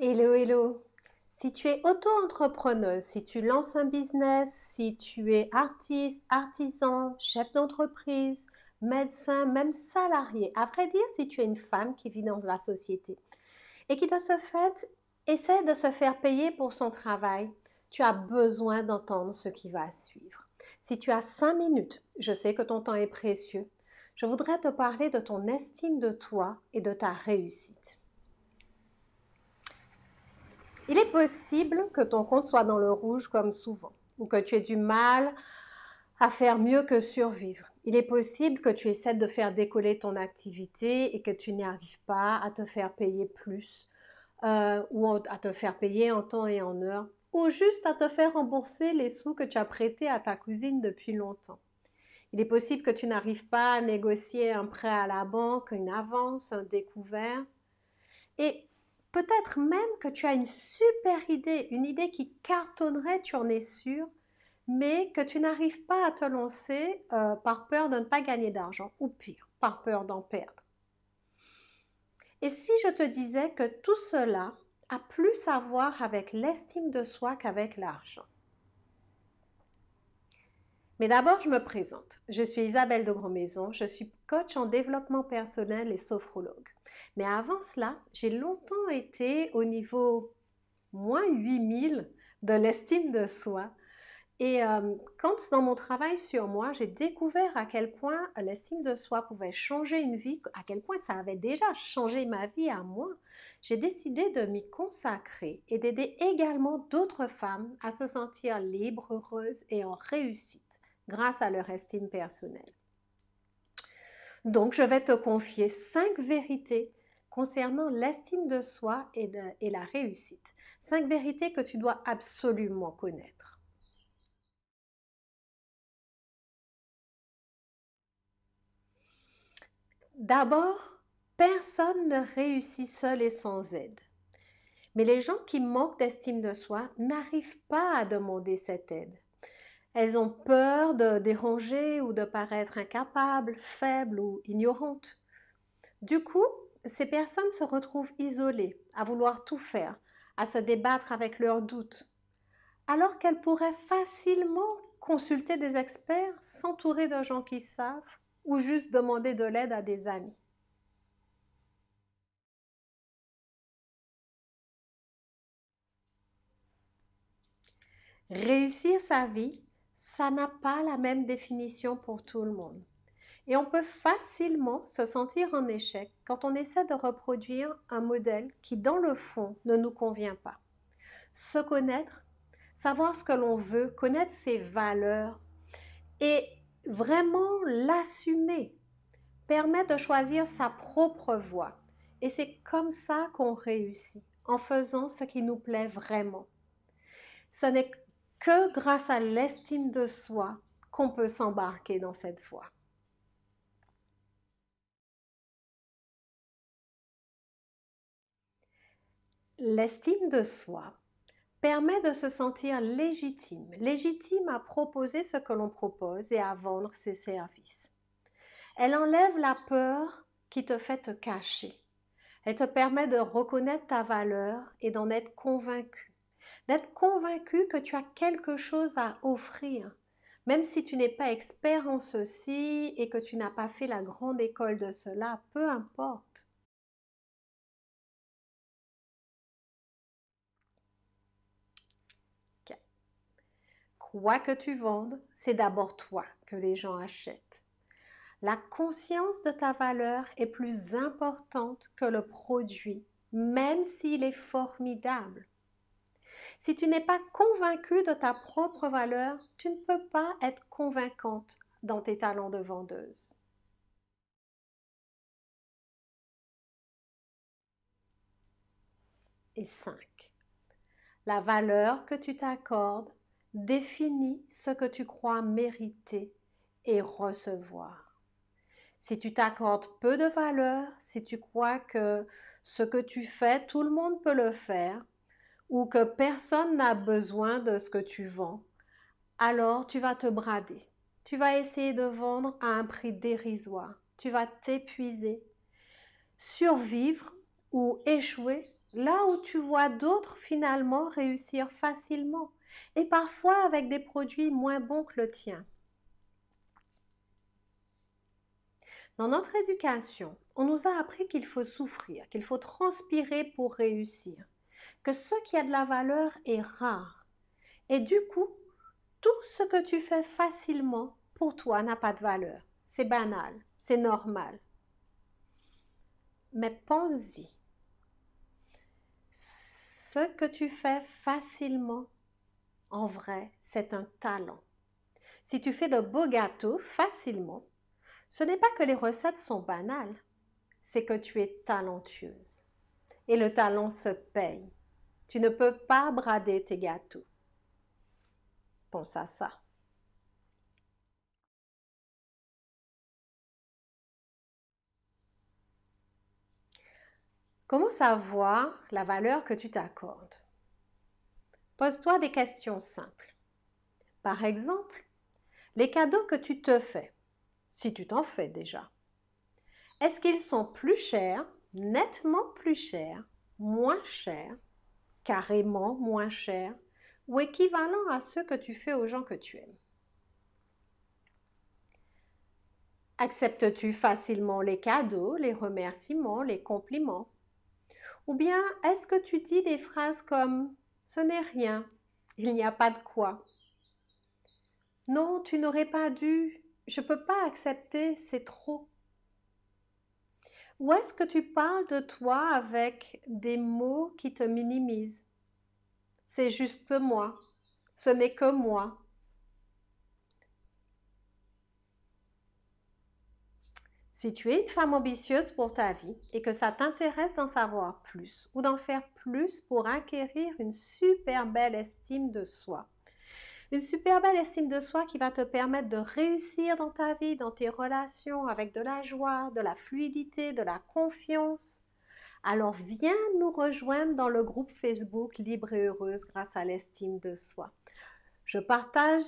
Hello, hello. Si tu es auto-entrepreneuse, si tu lances un business, si tu es artiste, artisan, chef d'entreprise, médecin, même salarié, à vrai dire, si tu es une femme qui vit dans la société et qui de ce fait essaie de se faire payer pour son travail, tu as besoin d'entendre ce qui va suivre. Si tu as 5 minutes, je sais que ton temps est précieux, je voudrais te parler de ton estime de toi et de ta réussite. Il est possible que ton compte soit dans le rouge comme souvent, ou que tu aies du mal à faire mieux que survivre. Il est possible que tu essaies de faire décoller ton activité et que tu n'y arrives pas à te faire payer plus, ou à te faire payer en temps et en heure, ou juste à te faire rembourser les sous que tu as prêtés à ta cousine depuis longtemps. Il est possible que tu n'arrives pas à négocier un prêt à la banque, une avance, un découvert. Et peut-être même que tu as une super idée, une idée qui cartonnerait, tu en es sûr, mais que tu n'arrives pas à te lancer par peur de ne pas gagner d'argent, ou pire, par peur d'en perdre. Et si je te disais que tout cela a plus à voir avec l'estime de soi qu'avec l'argent? Mais d'abord, je me présente. Je suis Isabelle de Grosmaison, je suis coach en développement personnel et sophrologue. Mais avant cela, j'ai longtemps été au niveau moins 8000 de l'estime de soi. Et quand dans mon travail sur moi, j'ai découvert à quel point l'estime de soi pouvait changer une vie, à quel point ça avait déjà changé ma vie à moi, j'ai décidé de m'y consacrer et d'aider également d'autres femmes à se sentir libres, heureuses et en réussite grâce à leur estime personnelle. Donc, je vais te confier 5 vérités concernant l'estime de soi et la réussite. 5 vérités que tu dois absolument connaître. D'abord, personne ne réussit seul et sans aide. Mais les gens qui manquent d'estime de soi n'arrivent pas à demander cette aide. Elles ont peur de déranger ou de paraître incapables, faibles ou ignorantes. Du coup, ces personnes se retrouvent isolées, à vouloir tout faire, à se débattre avec leurs doutes, alors qu'elles pourraient facilement consulter des experts, s'entourer de gens qui savent ou juste demander de l'aide à des amis. Réussir sa vie, ça n'a pas la même définition pour tout le monde. Et on peut facilement se sentir en échec quand on essaie de reproduire un modèle qui, dans le fond, ne nous convient pas. Se connaître, savoir ce que l'on veut, connaître ses valeurs et vraiment l'assumer permet de choisir sa propre voie. Et c'est comme ça qu'on réussit, en faisant ce qui nous plaît vraiment. Ce n'est que grâce à l'estime de soi qu'on peut s'embarquer dans cette voie. L'estime de soi permet de se sentir légitime, légitime à proposer ce que l'on propose et à vendre ses services. Elle enlève la peur qui te fait te cacher. Elle te permet de reconnaître ta valeur et d'en être convaincu. D'être convaincu que tu as quelque chose à offrir, même si tu n'es pas expert en ceci et que tu n'as pas fait la grande école de cela, peu importe. Quoi que tu vendes, c'est d'abord toi que les gens achètent. La conscience de ta valeur est plus importante que le produit, même s'il est formidable. Si tu n'es pas convaincu de ta propre valeur, tu ne peux pas être convaincante dans tes talents de vendeuse. Et 5. La valeur que tu t'accordes définit ce que tu crois mériter et recevoir. Si tu t'accordes peu de valeur, si tu crois que ce que tu fais, tout le monde peut le faire, ou que personne n'a besoin de ce que tu vends, alors tu vas te brader. Tu vas essayer de vendre à un prix dérisoire. Tu vas t'épuiser. Survivre ou échouer, là où tu vois d'autres finalement réussir facilement et parfois avec des produits moins bons que le tien. Dans notre éducation, on nous a appris qu'il faut souffrir, qu'il faut transpirer pour réussir, que ce qui a de la valeur est rare. Et du coup, tout ce que tu fais facilement, pour toi, n'a pas de valeur. C'est banal, c'est normal. Mais pense-y, ce que tu fais facilement, en vrai, c'est un talent. Si tu fais de beaux gâteaux facilement, ce n'est pas que les recettes sont banales, c'est que tu es talentueuse. Et le talent se paye. Tu ne peux pas brader tes gâteaux. Pense à ça. Comment savoir la valeur que tu t'accordes? Pose-toi des questions simples. Par exemple, les cadeaux que tu te fais, si tu t'en fais déjà, est-ce qu'ils sont plus chers, nettement plus chers, moins chers, carrément moins chers, ou équivalents à ceux que tu fais aux gens que tu aimes? Acceptes-tu facilement les cadeaux, les remerciements, les compliments? Ou bien est-ce que tu dis des phrases comme ce n'est rien, il n'y a pas de quoi? Non, tu n'aurais pas dû, je ne peux pas accepter, c'est trop. Ou est-ce que tu parles de toi avec des mots qui te minimisent? C'est juste moi, ce n'est que moi. Si tu es une femme ambitieuse pour ta vie et que ça t'intéresse d'en savoir plus ou d'en faire plus pour acquérir une super belle estime de soi, une super belle estime de soi qui va te permettre de réussir dans ta vie, dans tes relations, avec de la joie, de la fluidité, de la confiance, alors viens nous rejoindre dans le groupe Facebook Libre et Heureuse grâce à l'estime de soi. Je partage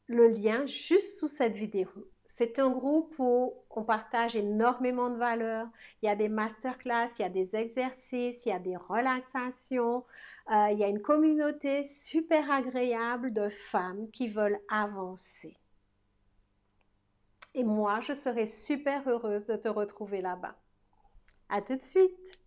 le lien juste sous cette vidéo. C'est un groupe où on partage énormément de valeurs. Il y a des masterclass, il y a des exercices, il y a des relaxations. Il y a une communauté super agréable de femmes qui veulent avancer. Et moi, je serai super heureuse de te retrouver là-bas. À tout de suite!